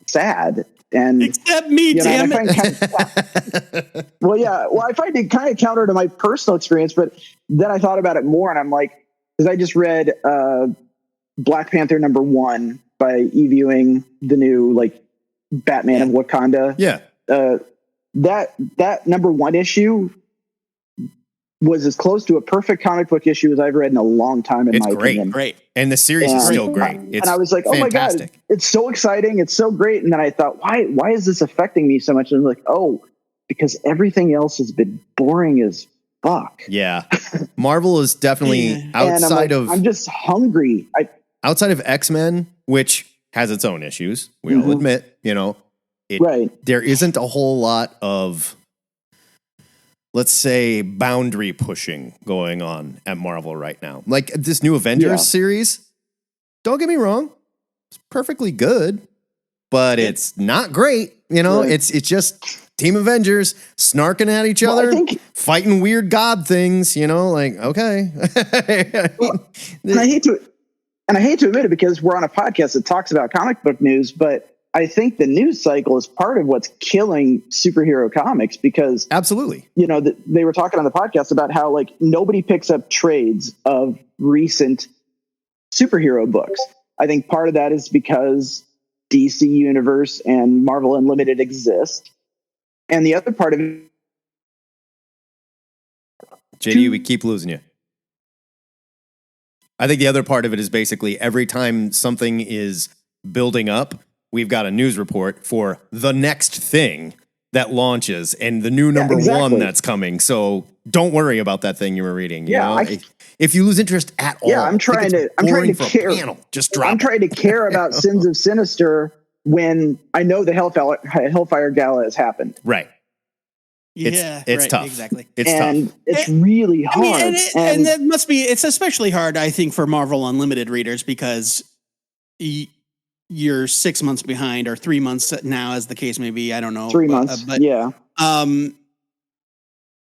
sad. And Except me, damn I it. find I find it kind of counter to my personal experience, but then I thought about it more, and I'm like, because I just read Black Panther #1 by Eve Ewing, the new Batman of Wakanda. Yeah. That #1 issue was as close to a perfect comic book issue as I've read in a long time. It's my great. opinion. Great. And the series is still great. It's And I was like, oh fantastic. my God, it's so exciting. It's so great. And then I thought, why is this affecting me so much? And I'm like, because everything else has been boring as fuck. Yeah. Marvel is definitely I'm just hungry. Outside of X-Men, which has its own issues, we all admit, there isn't a whole lot of, let's say, boundary pushing going on at Marvel right now. Like this new Avengers series, don't get me wrong, it's perfectly good, but it's not great. It's just Team Avengers snarking at each other, fighting weird god things, okay. And I hate to admit it because we're on a podcast that talks about comic book news, but I think the news cycle is part of what's killing superhero comics because absolutely, they were talking on the podcast about how nobody picks up trades of recent superhero books. I think part of that is because DC Universe and Marvel Unlimited exist. And the other part of it, JD, we keep losing you. I think the other part of it is basically every time something is building up, we've got a news report for the next thing that launches and the new number one that's coming. So don't worry about that thing you were reading. If you lose interest at all, I'm trying to care. Just drop. I'm trying to care about Sins of Sinister when I know the Hellfire Gala has happened. Right. It's tough. Exactly. It's tough. It's really hard. And that must be, it's especially hard, I think, for Marvel Unlimited readers because you're 6 months behind or 3 months now, as the case may be. I don't know. 3 months.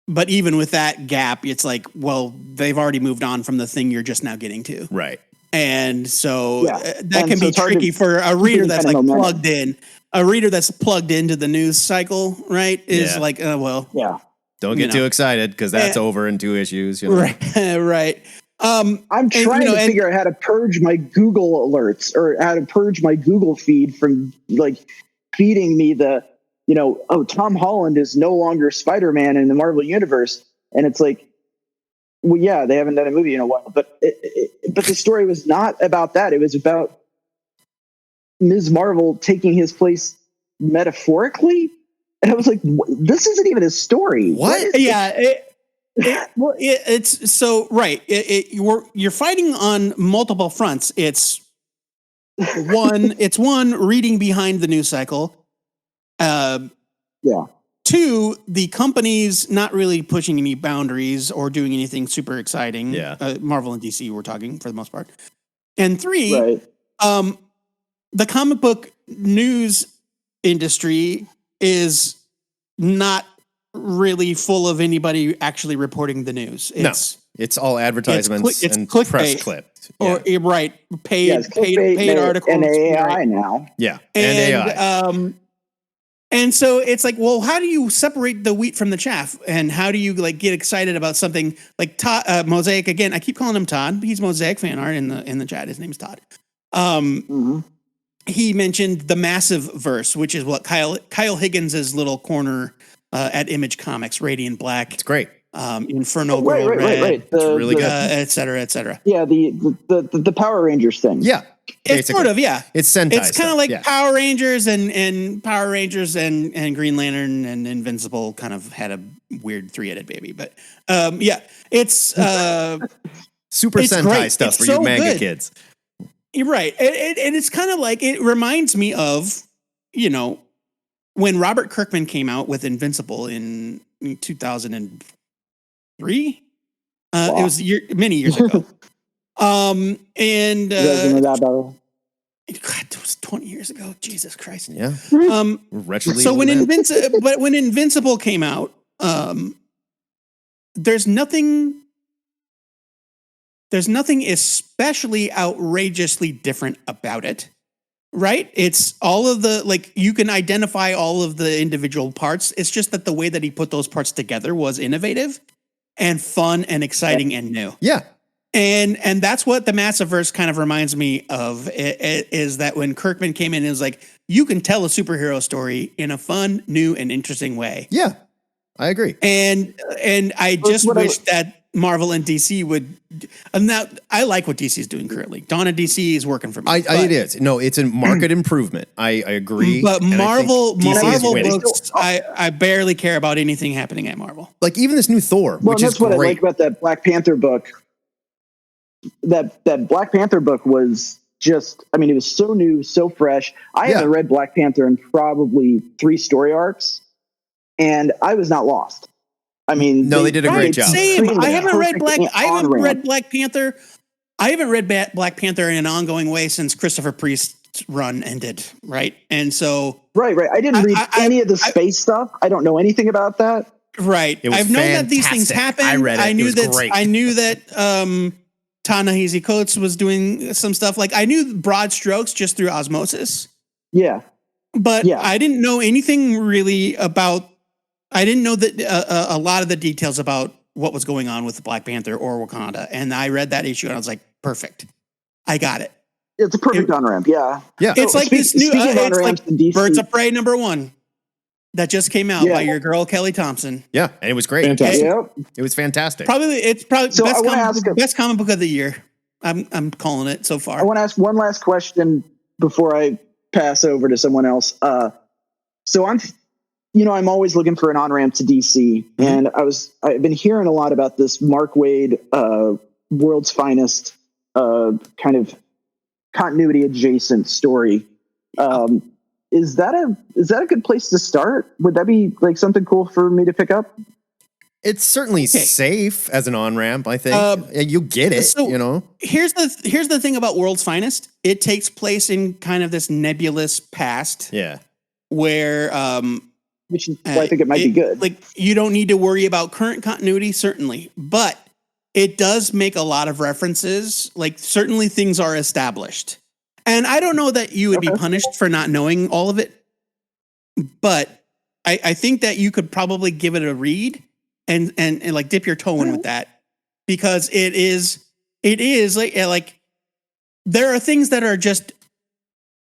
But even with that gap, it's like, well, they've already moved on from the thing you're just now getting to. Right. And so that can be tricky for a reader that's plugged in. A reader that's plugged into the news cycle, right? Is like, don't get too excited because that's over in 2 issues. Right. Right. I'm trying to figure out how to purge my Google alerts or how to purge my Google feed from feeding me the Tom Holland is no longer Spider-Man in the Marvel universe. And it's like, well, yeah, they haven't done a movie in a while, but the story was not about that. It was about Ms. Marvel taking his place metaphorically. And I was like, this isn't even a story. What? Yeah. It's so right. You're fighting on multiple fronts. It's one reading behind the news cycle. Yeah. Two, the company's not really pushing any boundaries or doing anything super exciting. Yeah. Marvel and DC, we're talking for the most part. And three, Right. The comic book news industry is not really full of anybody actually reporting the news. It's all advertisements it's and clickbait. press clipped. Or right, paid clickbait articles and AI right. now. Yeah. And AI. And so it's like, well, how do you separate the wheat from the chaff? And how do you like get excited about something like Todd, Mosaic? Again, I keep calling him Todd. He's Mosaic fan art in the chat. His name's Todd. He mentioned the Massive Verse, which is what Kyle Higgins' little corner at Image Comics, Radiant Black. It's great. Inferno Girl Red, Right. It's really good. et cetera, et cetera. Yeah, the Power Rangers thing. Yeah. It's basically. sort of, yeah. It's Sentai. It's kind stuff, of like yeah. Power Rangers and Power Rangers and Green Lantern and Invincible kind of had a weird three-headed baby. But yeah, it's Super it's Sentai great. stuff It's for so you manga good. kids. You're right. And it's kind of like, it reminds me of, when Robert Kirkman came out with Invincible in 2003. It was many years ago. You guys know that battle? God, it was 20 years ago. Jesus Christ. Yeah. Wretchedly So when old man. when Invincible came out, there's nothing especially outrageously different about it. Right? It's all of the, like, you can identify all of the individual parts. It's just that the way that he put those parts together was innovative and fun and exciting and new. Yeah. And that's what the Massiverse kind of reminds me of, is that when Kirkman came in and was like, you can tell a superhero story in a fun, new, and interesting way. Yeah. I agree. And I just wish that Marvel and DC would. And now I like what DC is doing currently. Dawn of DC is working for me. It is. No, it's a market improvement. I agree. But and Marvel winning. books, I barely care about anything happening at Marvel. Like even this new Thor, Well, which that's is what great. I like about that Black Panther book. That Black Panther book was just, I mean, it was so new, so fresh. I haven't read Black Panther in probably 3 story arcs, and I was not lost. I mean, they did a great job. Same. I haven't read Black Panther. I haven't read Black Panther in an ongoing way since Christopher Priest's run ended. Right, and so right. I didn't read any of the space stuff. I don't know anything about that. Right. It was I've known that these things fantastic. happen. I read it. I It knew was that. great. I knew that. Ta-Nehisi Coates was doing some stuff. Like, I knew broad strokes just through osmosis. Yeah. But I didn't know anything really about. I didn't know that a lot of the details about what was going on with Black Panther or Wakanda. And I read that issue and I was like, perfect. I got it. It's a perfect on-ramp. Yeah. Yeah. It's like this new. It's like DC, Birds of Prey #1 that just came out by your girl Kelly Thompson. Yeah, and it was great. Fantastic. It was fantastic. It's probably So best comic book of the year. I'm calling it so far. I want to ask one last question before I pass over to someone else. So I'm always looking for an on-ramp to DC, and I've been hearing a lot about this Mark Waid, World's Finest, kind of continuity adjacent story. Is that a good place to start? Would that be like something cool for me to pick up? It's certainly safe as an on-ramp, I think. You get it, so Here's the thing about World's Finest. It takes place in kind of this nebulous past. Yeah. Where which is why I think it might be good. Like, you don't need to worry about current continuity, certainly, but it does make a lot of references. Like, certainly things are established. And I don't know that you would be punished for not knowing all of it, but I think that you could probably give it a read and like dip your toe in with that, because it is like there are things that are just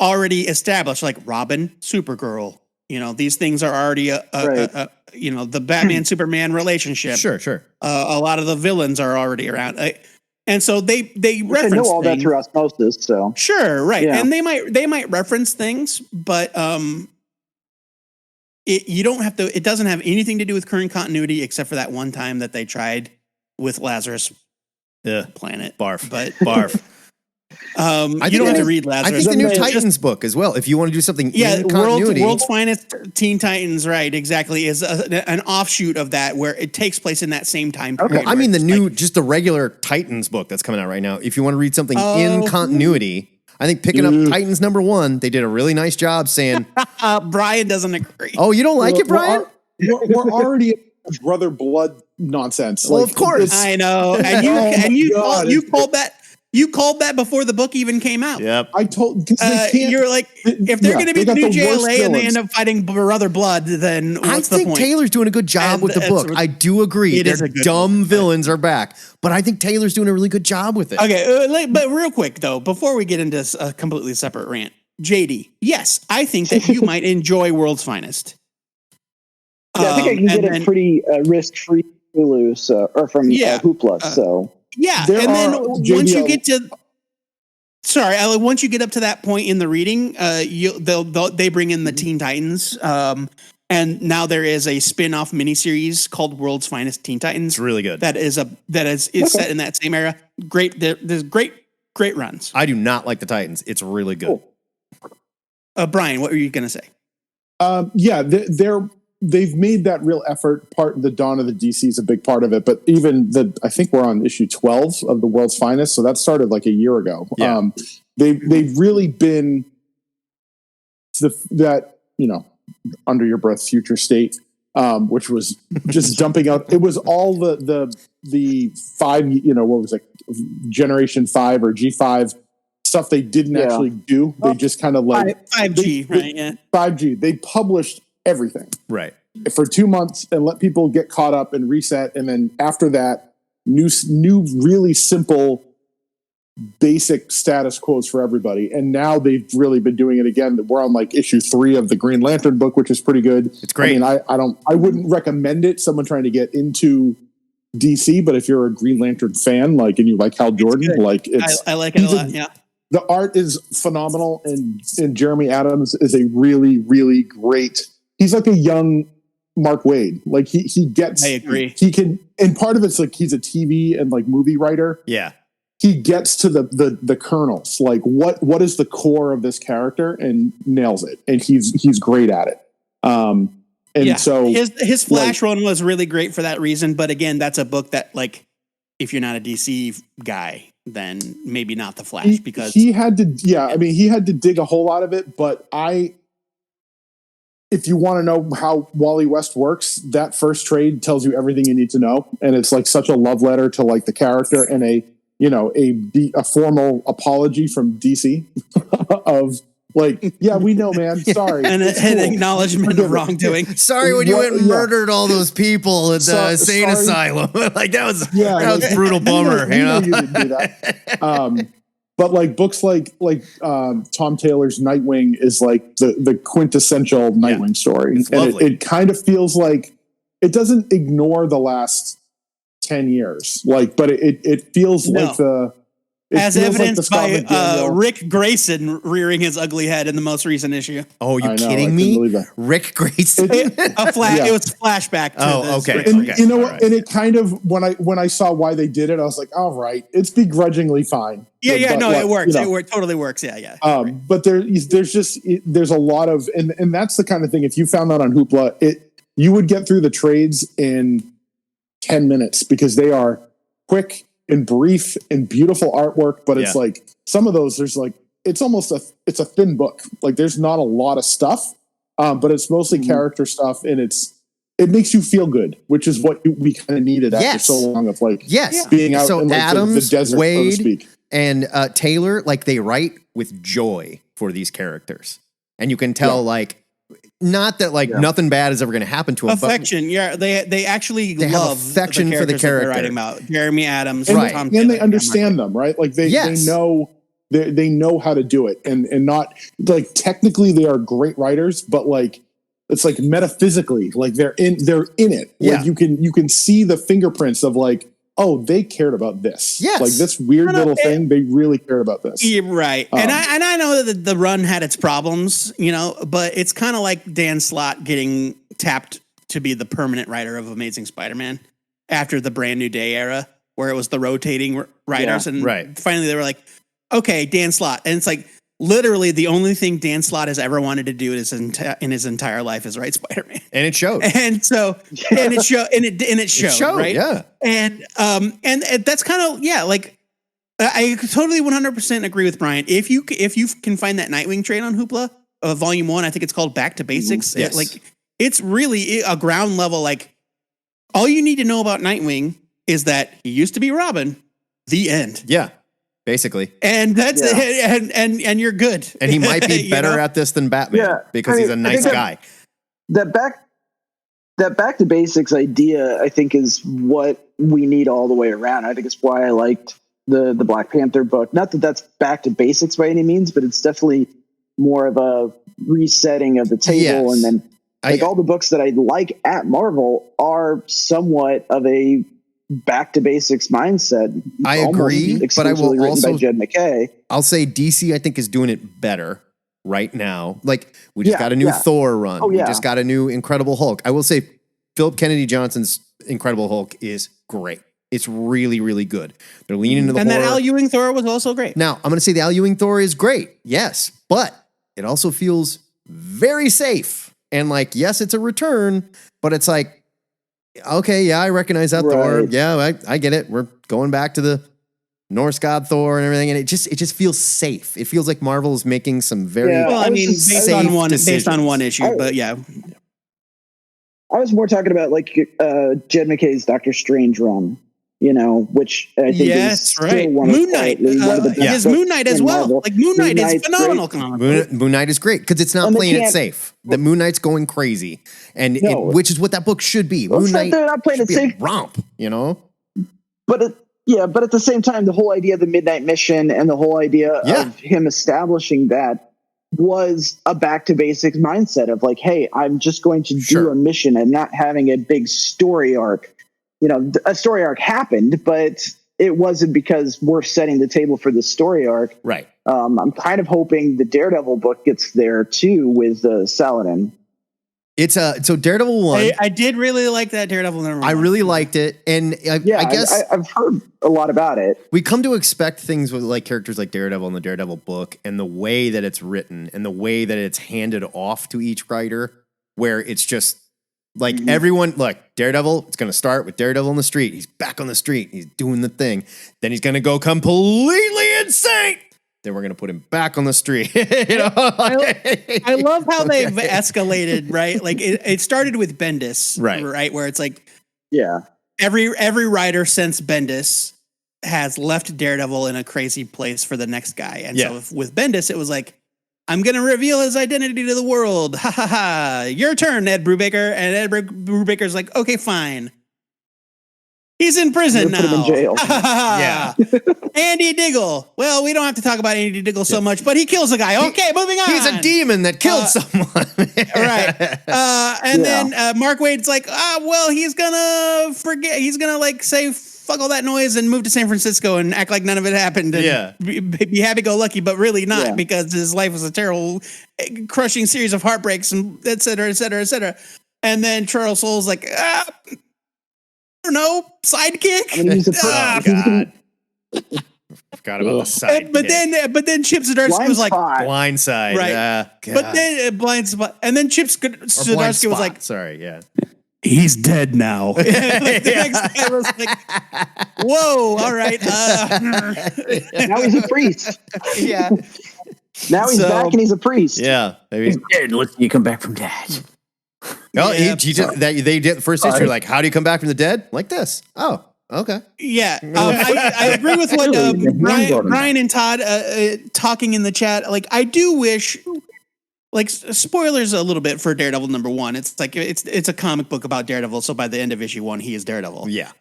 already established, like Robin, Supergirl, these things are already the Batman Superman relationship. Sure. A lot of the villains are already around, and so they reference. I know all that things. through osmosis. So Sure, right, Yeah. and they might reference things, but you don't have to. It doesn't have anything to do with current continuity, except for that one time that they tried with Lazarus Planet. Barf. But Barf. you don't have to read Lazarus. I think the new Just- Titans book as well. If you want to do something Yeah, in continuity, World's Finest Teen Titans, right? Exactly, is an offshoot of that, where it takes place in that same time period. I mean where the it's new, like- just the regular Titans book that's coming out right now. If you want to read something in continuity, I think picking up Titans #1, they did a really nice job saying, Brian doesn't agree. "Oh, you don't like it, Brian?" We're already at brother blood nonsense. Well, of course. I know, and you called that. You called that before the book even came out. Yep. I told because they can't. You're like, if they're going to be they the got new the worst JLA and they villains. end up fighting Brother Blood, then I what's the think point? Taylor's doing a good job And with the that's book. what- I do agree. It is Their a good dumb book, but- villains are back, but I think Taylor's doing a really good job with it. Okay, but real quick though, before we get into a completely separate rant, JD, yes, I think that you might enjoy World's Finest. yeah, I think I can and get then- it pretty risk-free Hulu, or from Yeah, Hoopla. So Yeah, There and then are- once JD, you get to, once you get up to that point in the reading, they bring in the Teen Titans, and now there is a spin-off miniseries called World's Finest Teen Titans. It's really good. That is set in that same era. Great, there's great runs. I do not like the Titans. It's really good. Brian, what were you gonna say? They've made that real effort. Part the Dawn of the DC is a big part of it, but even I think we're on issue 12 of the World's Finest, so that started like a year ago. Yeah. They've really been that under your breath future state, which was just dumping out. It was all the 5, what was it, Generation 5 or G5 stuff they didn't actually do. They just kind of like 5G, right? Yeah. 5G. They published everything Right. for 2 months and let people get caught up and reset. And then after that, new, really simple, basic status quos for everybody. And now they've really been doing it again. We're on like issue 3 of the Green Lantern book, which is pretty good. It's great. I mean, I wouldn't recommend it. Someone trying to get into DC, but if you're a Green Lantern fan, and you like Hal Jordan, I like it a lot. Yeah. The art is phenomenal, and Jeremy Adams is a really, really great. He's like a young Mark Waid. Like he gets. I agree. He can, and part of it's like he's a TV and movie writer. Yeah. He gets to the kernels, like what is the core of this character, and nails it. And he's great at it. So his Flash run was really great for that reason. But again, that's a book that if you're not a DC guy, then maybe not the Flash, because he had to. Yeah, I mean, he had to dig a whole lot of it. But if you want to know how Wally West works, that first trade tells you everything you need to know, and it's like such a love letter to the character and a formal apology from DC of yeah, we know, man, sorry, an acknowledgement of wrongdoing. Sorry when you went and murdered all those people at the insane sorry. asylum. That was Yeah, a brutal bummer. We know you didn't do that. But books like Tom Taylor's Nightwing is the quintessential Nightwing story, It's and lovely. it kind of feels like it doesn't ignore the last 10 years, but it feels as evidenced by McDaniel. Rick Grayson rearing his ugly head in the most recent issue. Oh, you I know, I kidding couldn't me? believe that. Rick Grayson. Yeah. It was flashback. To Oh, this okay. Rick And Grayson. what? And it kind of when I saw why they did it, I was like, all right, it's begrudgingly fine. Yeah, But, it works. it Totally works. Yeah. But there's a lot of, and that's the kind of thing. If you found that on Hoopla, you would get through the trades in 10 minutes because they are quick and brief and beautiful artwork. But it's some of those, there's it's almost it's a thin book. There's not a lot of stuff, but it's mostly character stuff, and it makes you feel good, which is what we kind of needed after so long of being out in Adams, the desert, Wade, so to speak. And Taylor, they write with joy for these characters, and you can tell not that nothing bad is ever going to happen to them. Affection. They actually They have love affection for the characters that they're character. writing about. Jeremy Adams, And, Tom and they Taylor, understand them, right? They know they know how to do it, and not technically they are great writers, but it's like metaphysically, like they're in it. Yeah. Like you can see the fingerprints of like, oh, they cared about this. Yes. Like this weird No, little thing, they really cared about this. You're right. And I know that the run had its problems, but it's kind of like Dan Slott getting tapped to be the permanent writer of Amazing Spider-Man after the Brand New Day era, where it was the rotating writers. Yeah. And Right. finally they were like, okay, Dan Slott. And it's like literally the only thing Dan Slott has ever wanted to do in his entire life is write Spider-Man. And it showed. And so, and it showed, and it showed, right? Yeah. And that's kind of, like, I totally 100% agree with Brian. If you can find that Nightwing trade on Hoopla, volume 1, I think it's called Back to Basics. Yes. It's really a ground level. Like, all you need to know about Nightwing is that he used to be Robin. The end. Yeah. Basically. And that's and you're good. And he might be better at this than Batman because he's a nice guy. That back to basics idea, I think, is what we need all the way around. I think it's why I liked the Black Panther book. Not that that's back to basics by any means, but it's definitely more of a resetting of the table. Yes. And then all the books that I like at Marvel are somewhat of a back to basics mindset. I agree, but I will written also by Jed McKay. I'll say DC, I think, is doing it better right now. Like, we just got a new Thor run. Oh, We yeah. just got a new Incredible Hulk. I will say Philip Kennedy Johnson's Incredible Hulk is great. It's really, really good. They're leaning into the And horror. that Al Ewing Thor was also great. Now, I'm going to say the Al Ewing Thor is great. Yes, but it also feels very safe. And like, yes, it's a return, but it's like, okay, yeah, I recognize that Thor. Right. Yeah, I get it. We're going back to the Norse god Thor and everything, and it just feels safe. It feels like Marvel is making some very Well, I mean, based on one decisions. issue, but yeah. I was more talking about like Jed McKay's Doctor Strange run, which I think is still one Moon of, Knight, one of the best his books Moon Knight as in well. Marvel. Like Moon Knight is Knight's phenomenal. great. comic. Moon Knight is great because it's not And they playing it can't- safe. The Moon Knight's going crazy, and No. which is what that book should be. Well, Moon it's not Knight that they're not playing should it be a safe. romp, But at the same time, the whole idea of the Midnight Mission and the whole idea of him establishing that was a back to basics mindset of like, hey, I'm just going to do a mission and not having a big story arc. A story arc happened, but it wasn't because we're setting the table for the story arc. Right. I'm kind of hoping the Daredevil book gets there too with Saladin. It's so Daredevil 1. I did really like that Daredevil number. I really liked it, and I guess I've heard a lot about it. we come to expect things with like characters like Daredevil in the Daredevil book, and the way that it's written, and the way that it's handed off to each writer, where it's just like everyone, like Daredevil, it's going to start with Daredevil in the street. He's back on the street. He's doing the thing. Then he's going to go completely insane. Then we're going to put him back on the street. I love how they've escalated, right? Like it started with Bendis, right? Where it's like, every writer since Bendis has left Daredevil in a crazy place for the next guy. And so with Bendis, it was like, I'm going to reveal his identity to the world. Ha ha ha. Your turn, Ed Brubaker. And Ed Brubaker's like, okay, fine. He's in prison now. Put him in jail. Yeah. Andy Diggle. Well, we don't have to talk about Andy Diggle so much, but he kills a guy. Okay, moving on. He's a demon that killed someone. Right. And then Mark Waid's like, well, he's gonna forget. He's gonna like say fuck all that noise and move to San Francisco and act like none of it happened. And be happy-go-lucky, but really not because his life was a terrible, crushing series of heartbreaks and et cetera, et cetera, et cetera. And then Charles Soule's like, I don't know, sidekick. I mean, he's God. Forgot about the side. But then Chip Zdarsky was like, Blindside. right. God. But then blind spot, and then Chip Zdarsky was like, sorry, he's dead now. Like the next guy was like, whoa, all right. Now he's a priest. Yeah. Now he's back and he's a priest. Yeah, maybe. Unless you come back from dead. No, he just they did the first issue. Like, how do you come back from the dead? Like this. Oh, okay. Yeah, I agree with what Brian and Todd talking in the chat. Like, I do wish, like, spoilers a little bit for Daredevil number 1. It's like it's a comic book about Daredevil, so by the end of issue 1, he is Daredevil. Yeah.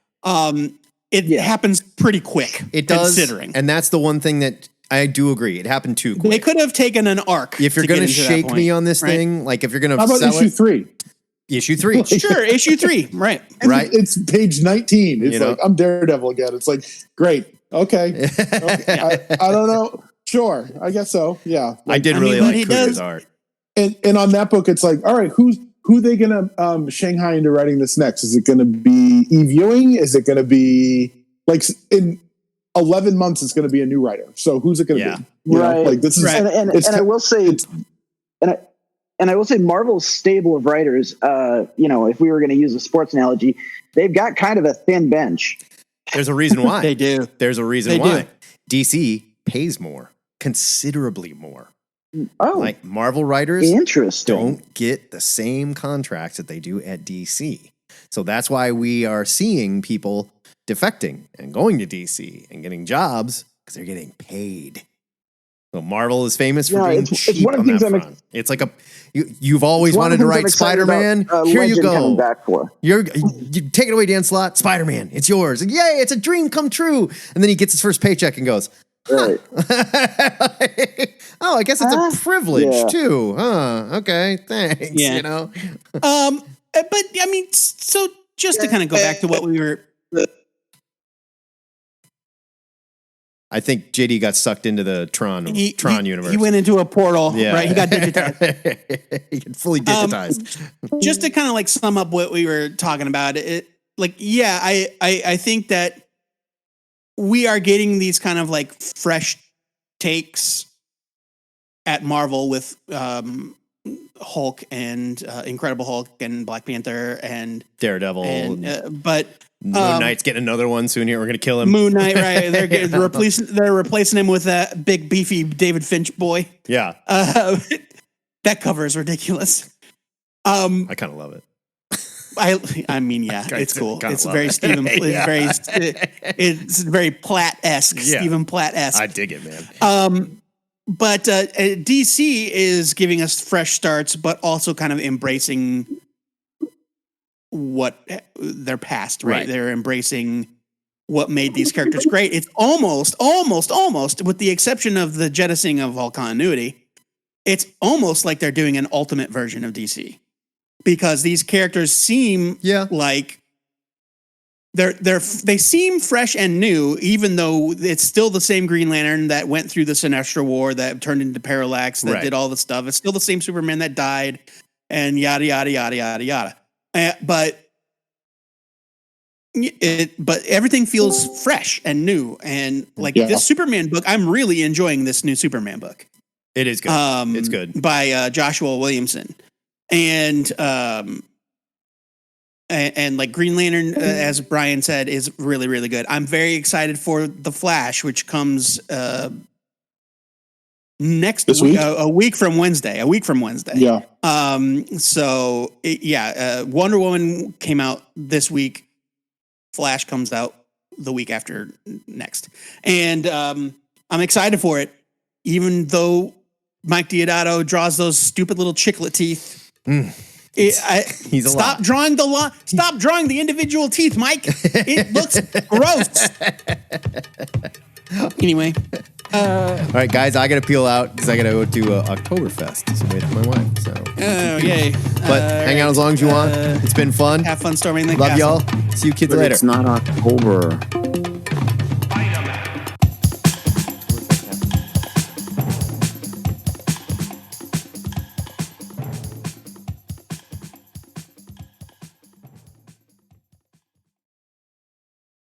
It happens pretty quick. It does, considering. and that's the one thing that I do agree. It happened too quick. They could have taken an arc. If you're to get going to into that shake me point, on this right? thing, like if you're going How to about sell issue it, 3? issue 3. Sure, issue 3, right? Right. It's page 19. It's You know? like, I'm Daredevil again. It's like, great. Okay. I don't know. Sure. I guess so. Yeah. I did I really mean, what like he Cougar's does- art. And on that book, it's like, all right, who they going to Shanghai into writing this next? Is it going to be Eve Ewing? Is it going to be like in 11 months? It's going to be a new writer. So who's it going to Yeah. be? You know, Right. like this is, Right. And it's I will say, and I will say, Marvel's stable of writers. If we were going to use a sports analogy, they've got kind of a thin bench. There's a reason why. They do. There's a reason They why. do. DC pays more, considerably more. Oh, Like Marvel writers interesting. don't get the same contracts that they do at DC. So that's why we are seeing people defecting and going to DC and getting jobs because they're getting paid. So Marvel is famous for Yeah, being it's cheap one of on the that things I'm front. It's like you've always One of wanted the to things I'm write excited Spider-Man. about, Here you Legend coming go. back for. You take it away, Dan Slott. Spider-Man, it's yours. And yay, it's a dream come true. And then he gets his first paycheck and goes, Right. oh, I guess it's a privilege Yeah. too, huh? Okay, thanks. Yeah. You know, But I mean, so just to kind of go back to what we were. I think JD got sucked into the Tron universe. He went into a portal, yeah, right? He got digitized. He got fully digitized. Just to kind of like sum up what we were talking about, I think that we are getting these kind of like fresh takes at Marvel with Hulk and Incredible Hulk and Black Panther and Daredevil. but Moon Knight's getting another one soon. Here, we're gonna kill him. Moon Knight, right? They're replacing him with that big beefy David Finch boy. Yeah, That cover is ridiculous. I kind of love it. I mean, yeah, it's cool. kinda It's love very it. Stephen. Yeah. It's very Platt-esque. Yeah. Stephen Platt-esque. I dig it, man. But DC is giving us fresh starts, but also kind of embracing what their past, right? Right. They're embracing what made these characters great. It's almost, with the exception of the jettisoning of all continuity, it's almost like they're doing an ultimate version of DC. Because these characters seem like they seem fresh and new, even though it's still the same Green Lantern that went through the Sinestro War, that turned into Parallax, that Right. did all the stuff. It's still the same Superman that died, and yada yada yada yada yada. But everything feels fresh and new, and like this Superman book, I'm really enjoying this new Superman book. It is good. It's good. By Joshua Williamson. And like Green Lantern, as Brian said, is really, really good. I'm very excited for The Flash, which comes next week, a week from Wednesday. Yeah. Wonder Woman came out this week. Flash comes out the week after next. And I'm excited for it, even though Mike Deodato draws those stupid little chiclet teeth. He's a Stop lot. drawing the Stop drawing the individual teeth, Mike. It looks gross. Anyway, All right, guys, I got to peel out because I got to go to Oktoberfest. So wait for my wife. So, oh yay! but hang out as long as you want. It's been fun. Have fun storming the Love castle. y'all. See you kids But later. it's not October.